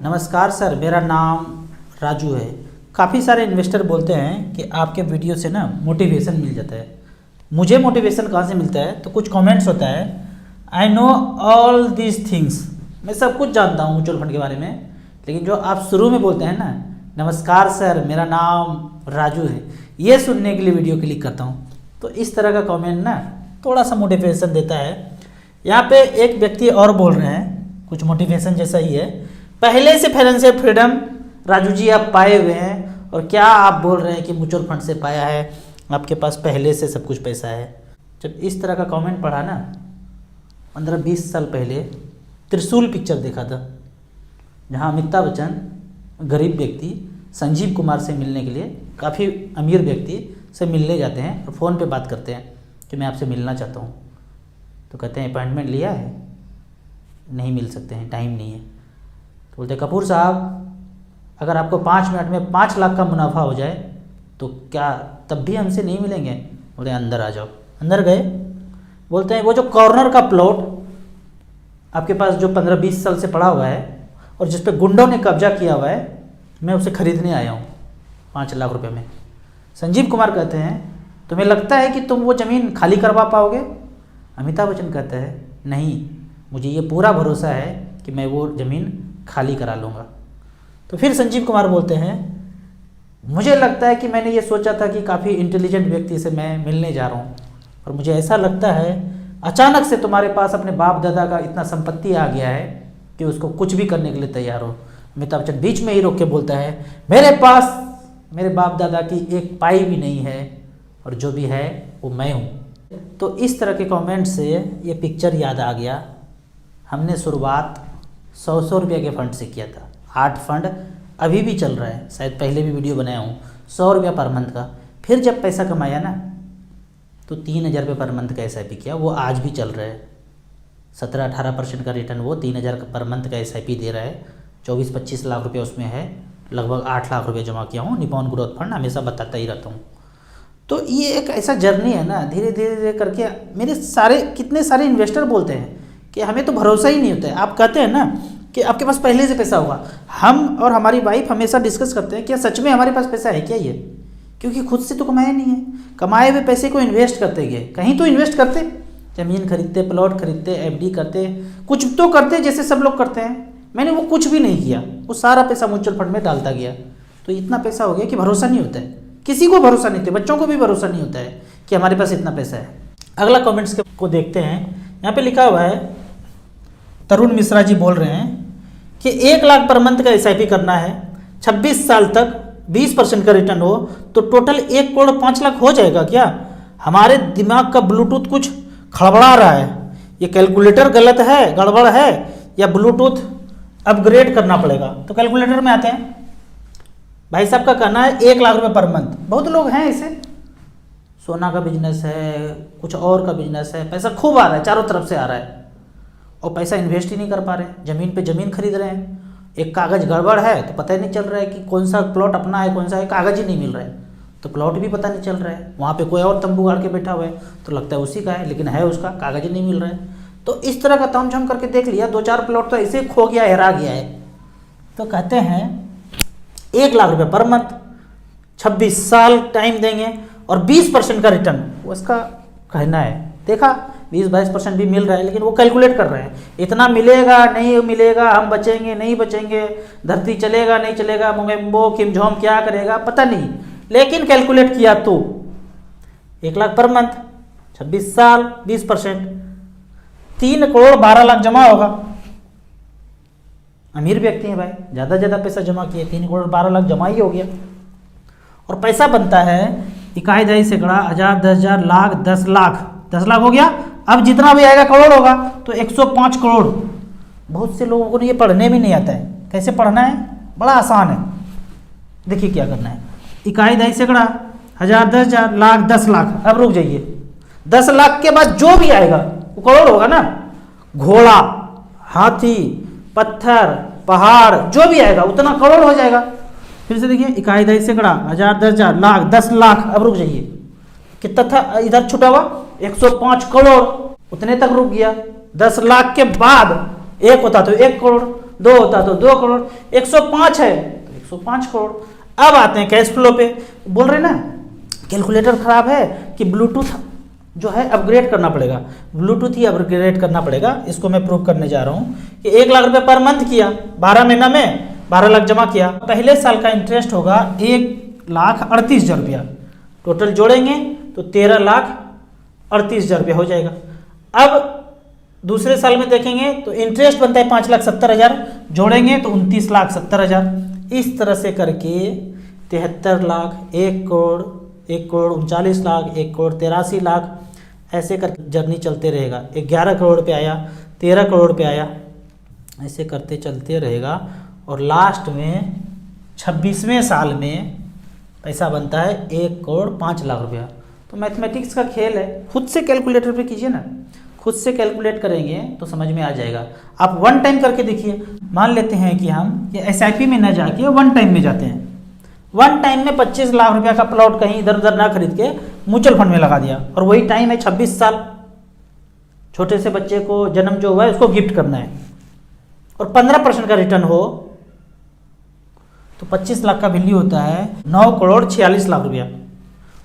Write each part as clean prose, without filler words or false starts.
नमस्कार सर, मेरा नाम राजू है। काफ़ी सारे इन्वेस्टर बोलते हैं कि आपके वीडियो से ना मोटिवेशन मिल जाता है। मुझे मोटिवेशन कहाँ से मिलता है? तो कुछ कमेंट्स होता है, I know all these things, मैं सब कुछ जानता हूँ म्यूचुअल फंड के बारे में। लेकिन जो आप शुरू में बोलते हैं ना, नमस्कार सर, मेरा नाम राजू है, ये सुनने के लिए वीडियो क्लिक करता हूँ। तो इस तरह का कमेंट ना थोड़ा सा मोटिवेशन देता है। यहाँ पे एक व्यक्ति और बोल रहे हैं कुछ मोटिवेशन जैसा ही है, पहले से फाइनेंशियल फ्रीडम राजू जी आप पाए हुए हैं, और क्या आप बोल रहे हैं कि म्यूचुअल फंड से पाया है, आपके पास पहले से सब कुछ पैसा है। जब इस तरह का कमेंट पढ़ा ना, 15-20 साल पहले त्रिशूल पिक्चर देखा था, जहां अमिताभ बच्चन गरीब व्यक्ति संजीव कुमार से मिलने के लिए काफ़ी अमीर व्यक्ति से मिलने जाते हैं और फ़ोन पे बात करते हैं कि मैं आपसे मिलना चाहता हूँ। तो कहते हैं अपॉइंटमेंट लिया है? नहीं मिल सकते हैं, टाइम नहीं है। तो बोलते कपूर साहब, अगर आपको 5 मिनट में 5 लाख का मुनाफा हो जाए तो क्या तब भी हमसे नहीं मिलेंगे? बोले अंदर आ जाओ। अंदर गए, बोलते हैं वो जो कॉर्नर का प्लॉट आपके पास जो 15-20 साल से पड़ा हुआ है और जिस पे गुंडों ने कब्जा किया हुआ है, मैं उसे खरीदने आया हूँ 5 लाख रुपए में। संजीव कुमार कहते हैं तुम्हें लगता है कि तुम वो ज़मीन खाली करवा पाओगे? अमिताभ बच्चन कहते हैं नहीं, मुझे ये पूरा भरोसा है कि मैं वो ज़मीन खाली करा लूँगा। तो फिर संजीव कुमार बोलते हैं मुझे लगता है कि मैंने ये सोचा था कि काफ़ी इंटेलिजेंट व्यक्ति से मैं मिलने जा रहा हूँ, और मुझे ऐसा लगता है अचानक से तुम्हारे पास अपने बाप दादा का इतना संपत्ति आ गया है कि उसको कुछ भी करने के लिए तैयार हो। अमिताभ बच्चन बीच में ही रोक के बोलता है मेरे पास मेरे बाप दादा की एक पाई भी नहीं है, और जो भी है वो मैं हूँ। तो इस तरह के कमेंट से ये पिक्चर याद आ गया। हमने शुरुआत 100 रुपये के फंड से किया था। 8 फंड अभी भी चल रहा है, शायद पहले भी वीडियो बनाया हूँ, 100 रुपया पर मंथ का। फिर जब पैसा कमाया ना तो 3000 रुपये पर मंथ का SIP किया, वो आज भी चल रहा है। 17-18% का रिटर्न वो 3000 पर मंथ का SIP दे रहा है। 24-25 लाख रुपये उसमें है, लगभग 8 लाख रुपये जमा किया हूँ। निपॉन ग्रोथ फंड हमेशा बताता ही रहता हूँ। तो ये एक ऐसा जर्नी है ना, धीरे धीरे करके मेरे कितने सारे इन्वेस्टर बोलते हैं कि हमें तो भरोसा ही नहीं होता है। आप कहते हैं ना कि आपके पास पहले से पैसा होगा। हम और हमारी वाइफ हमेशा डिस्कस करते हैं क्या सच में हमारे पास पैसा है क्या ये, क्योंकि खुद से तो कमाया नहीं है। कमाए हुए पैसे को इन्वेस्ट करते गए, कहीं तो इन्वेस्ट करते, ज़मीन खरीदते, प्लॉट खरीदते, FD करते, कुछ तो करते जैसे सब लोग करते हैं। मैंने वो कुछ भी नहीं किया, वो सारा पैसा म्यूचुअल फंड में डालता गया। तो इतना पैसा हो गया कि भरोसा नहीं होता है, किसी को भरोसा नहीं होता, बच्चों को भी भरोसा नहीं होता है कि हमारे पास इतना पैसा है। अगला कमेंट्स को देखते हैं। यहाँ पे लिखा हुआ है, तरुण मिश्रा जी बोल रहे हैं कि 1 लाख पर मंथ का SIP करना है, 26 साल तक 20% का रिटर्न हो तो टोटल 1 करोड़ 5 लाख हो जाएगा क्या? हमारे दिमाग का ब्लूटूथ कुछ खड़बड़ा रहा है, ये कैलकुलेटर गलत है, गड़बड़ है, या ब्लूटूथ अपग्रेड करना पड़ेगा। तो कैलकुलेटर में आते हैं। भाई साहब का कहना है 1 लाख रुपये पर मंथ। बहुत लोग हैं ऐसे, सोना का बिजनेस है, कुछ और का बिजनेस है, पैसा खूब आ रहा है, चारों तरफ से आ रहा है, और पैसा इन्वेस्ट ही नहीं कर पा रहे। ज़मीन पे ज़मीन खरीद रहे हैं, एक कागज़ गड़बड़ है तो पता ही नहीं चल रहा है कि कौन सा प्लॉट अपना है, कौन सा है, कागज़ ही नहीं मिल रहा है, तो प्लॉट भी पता नहीं चल रहा है। वहाँ पे कोई और तंबू गाड़ के बैठा हुआ है तो लगता है उसी का है, लेकिन है उसका, कागज़ ही नहीं मिल रहा है। तो इस तरह का तामझाम करके देख लिया, 2-4 प्लॉट तो ऐसे खो गया, हेरा गया है। तो कहते हैं 1 लाख रुपये पर मंथ, 26 साल टाइम देंगे और 20% का रिटर्न, उसका कहना है। देखा 20-22% भी मिल रहा है, लेकिन वो कैलकुलेट कर रहे हैं इतना मिलेगा नहीं मिलेगा, हम बचेंगे नहीं बचेंगे, धरती चलेगा नहीं चलेगा, मोगेम्बो किमझोम क्या करेगा पता नहीं, लेकिन कैलकुलेट किया तो 1 लाख पर मंथ, 26 साल, 20%, 3 करोड़ 12 लाख जमा होगा। अमीर व्यक्ति हैं भाई, ज़्यादा पैसा जमा किए, 3 करोड़ 12 लाख जमा ही हो गया। और पैसा बनता है इकाई दहाई सैकड़ा, 1000, 10,000, लाख, 10 लाख, 10 लाख हो गया। अब जितना भी आएगा करोड़ होगा, तो 105 करोड़। बहुत से लोगों को ये पढ़ने भी नहीं आता है। कैसे पढ़ना है? बड़ा आसान है, देखिए क्या करना है। इकाई दहाई सैकड़ा, 1000, 10,000, लाख, 10 लाख। अब रुक जाइए, 10 लाख के बाद जो भी आएगा वो करोड़ होगा ना। घोड़ा, हाथी, पत्थर, पहाड़, जो भी आएगा उतना करोड़ हो जाएगा। फिर से देखिए, इकाई दहाई सैकड़ा, 1000, 10,000, लाख, 10 लाख। अब रुक जाइए, कितना था इधर छुटा हुआ? 105 करोड़, उतने तक रुक गया। 10 लाख के बाद एक होता तो 1 करोड़, 2 होता तो 2 करोड़, 105 है तो 105 करोड़। अब आते हैं कैश फ्लो पे। बोल रहे ना कैलकुलेटर खराब है कि ब्लूटूथ जो है अपग्रेड करना पड़ेगा, ब्लूटूथ ही अपग्रेड करना पड़ेगा। इसको मैं प्रूव करने जा रहा हूँ कि 1 लाख रुपए पर मंथ किया, 12 महीना में 12 लाख जमा किया, पहले साल का इंटरेस्ट होगा 1,38,000 रुपया, टोटल जोड़ेंगे तो 13,38,000 रुपया हो जाएगा। अब दूसरे साल में देखेंगे तो इंटरेस्ट बनता है 5,70,000, जोड़ेंगे तो 29,70,000। इस तरह से करके 73 लाख, 1 करोड़, 1 करोड़ 39 लाख, 1 करोड़ 83 लाख, ऐसे कर जर्नी चलते रहेगा। 11 करोड़ पे आया, 13 करोड़ पे आया, ऐसे करते चलते रहेगा और लास्ट में 26वें साल में पैसा बनता है 1 करोड़ 5 लाख रुपया। तो मैथमेटिक्स का खेल है, खुद से कैलकुलेटर पे कीजिए ना, खुद से कैलकुलेट करेंगे तो समझ में आ जाएगा। आप 1 टाइम करके देखिए। मान लेते हैं कि हम ये SIP में न जाके 1 टाइम में जाते हैं। 1 टाइम में 25 लाख रुपया का प्लॉट कहीं इधर उधर ना खरीद के म्यूचुअल फंड में लगा दिया, और वही टाइम है 26 साल। छोटे से बच्चे को जन्म जो हुआ है उसको गिफ्ट करना है और 15% का रिटर्न हो तो 25 लाख का वैल्यू होता है 9 करोड़ 46 लाख रुपया।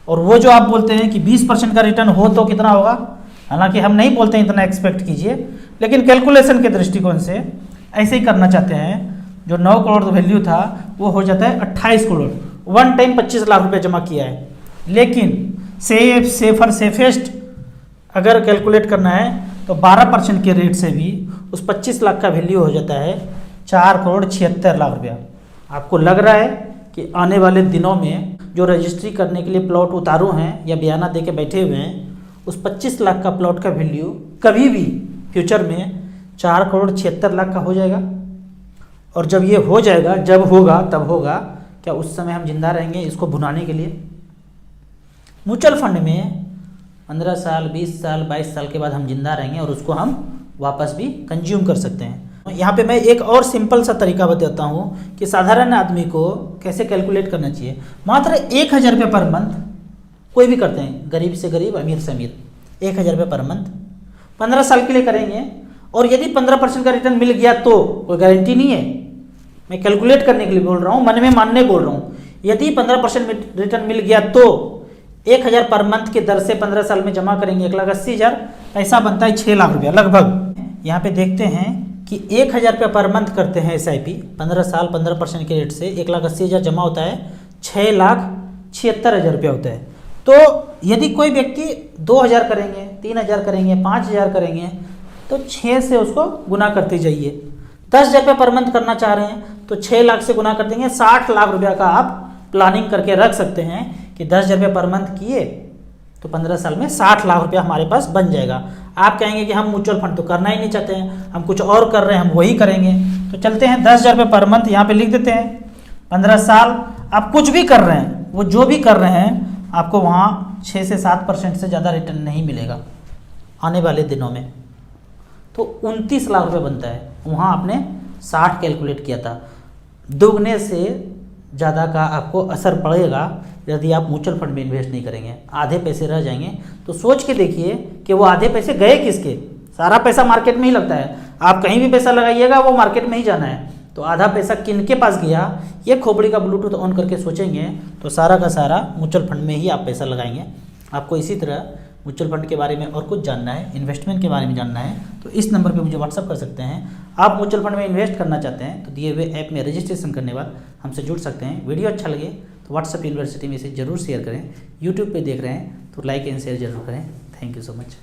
और वो जो आप बोलते हैं कि 20% का रिटर्न हो तो कितना होगा, हालांकि हम नहीं बोलते हैं इतना एक्सपेक्ट कीजिए, लेकिन कैलकुलेशन के दृष्टिकोण से ऐसे ही करना चाहते हैं। जो 9 करोड़ वैल्यू था वो हो जाता है 28 करोड़। 1 टाइम 25 लाख रुपए जमा किया है, लेकिन सेफेस्ट अगर कैलकुलेट करना है तो 12% के रेट से भी उस 25 लाख का वैल्यू हो जाता है 4 करोड़ 76 लाख रुपया। आपको लग रहा है कि आने वाले दिनों में जो रजिस्ट्री करने के लिए प्लॉट उतारू हैं या बयाना दे के बैठे हुए हैं, उस 25 लाख का प्लॉट का वैल्यू कभी भी फ्यूचर में 4 करोड़ 76 लाख का हो जाएगा। और जब ये हो जाएगा, जब होगा तब होगा, क्या उस समय हम जिंदा रहेंगे इसको भुनाने के लिए? म्यूचुअल फंड में 15 साल, 20 साल, 22 साल के बाद हम जिंदा रहेंगे और उसको हम वापस भी कंज्यूम कर सकते हैं। यहाँ पे मैं एक और सिंपल सा तरीका बताता हूँ कि साधारण आदमी को कैसे कैलकुलेट करना चाहिए। मात्र 1,000 रुपये पर मंथ कोई भी करते हैं, गरीब से गरीब, अमीर से अमीर, 1,000 रुपये पर मंथ 15 साल के लिए करेंगे। और यदि 15% का रिटर्न मिल गया तो कोई गारंटी नहीं है, मैं कैलकुलेट करने के लिए बोल रहा हूँ, मन में मानने बोल रहा हूँ। यदि 15% रिटर्न मिल गया तो 1,000 पर मंथ के दर से 15 साल में जमा करेंगे 1,80,000, पैसा बनता है 6 लाख रुपया लगभग। यहाँ पे देखते हैं कि 1,000 रुपये पर मंथ करते हैं SIP, 15 साल 15% के रेट से 1,80,000 जमा होता है, 6,76,000 रुपया होता है। तो यदि कोई व्यक्ति 2,000 करेंगे, 3,000 करेंगे, 5,000 करेंगे तो 6 से उसको गुना करते जाइए। 10,000 रुपये पर मंथ करना चाह रहे हैं तो 6 लाख से गुना कर देंगे, 60 लाख रुपया का आप प्लानिंग करके रख सकते हैं कि 10,000 रुपये पर मंथ किए तो 15 साल में 60 लाख रुपया हमारे पास बन जाएगा। आप कहेंगे कि हम म्यूचुअल फंड तो करना ही नहीं चाहते हैं, हम कुछ और कर रहे हैं, हम वही करेंगे। तो चलते हैं 10,000 रुपये पर मंथ यहाँ पे लिख देते हैं। 15 साल आप कुछ भी कर रहे हैं, वो जो भी कर रहे हैं, आपको वहाँ 6 से 7% से ज़्यादा रिटर्न नहीं मिलेगा आने वाले दिनों में। तो 29 लाख रुपये बनता है, वहाँ आपने 60 कैलकुलेट किया था। दुगने से ज़्यादा का आपको असर पड़ेगा यदि आप म्यूचुअल फंड में इन्वेस्ट नहीं करेंगे, आधे पैसे रह जाएंगे। तो सोच के देखिए कि वो आधे पैसे गए किसके। सारा पैसा मार्केट में ही लगता है, आप कहीं भी पैसा लगाइएगा वो मार्केट में ही जाना है। तो आधा पैसा किन के पास गया, ये खोपड़ी का ब्लूटूथ ऑन करके सोचेंगे तो सारा का सारा म्यूचुअल फंड में ही आप पैसा लगाएंगे। आपको इसी तरह म्यूचुअल फंड के बारे में और कुछ जानना है, इन्वेस्टमेंट के बारे में जानना है तो इस नंबर पे मुझे व्हाट्सअप कर सकते हैं। आप म्यूचुअल फंड में इन्वेस्ट करना चाहते हैं तो दिए हुए ऐप में रजिस्ट्रेशन करने बाद हमसे जुड़ सकते हैं। वीडियो अच्छा लगे तो व्हाट्सअप यूनिवर्सिटी में इसे जरूर शेयर करें। यूट्यूब पे देख रहे हैं तो लाइक एंड शेयर जरूर करें। Thank you so much.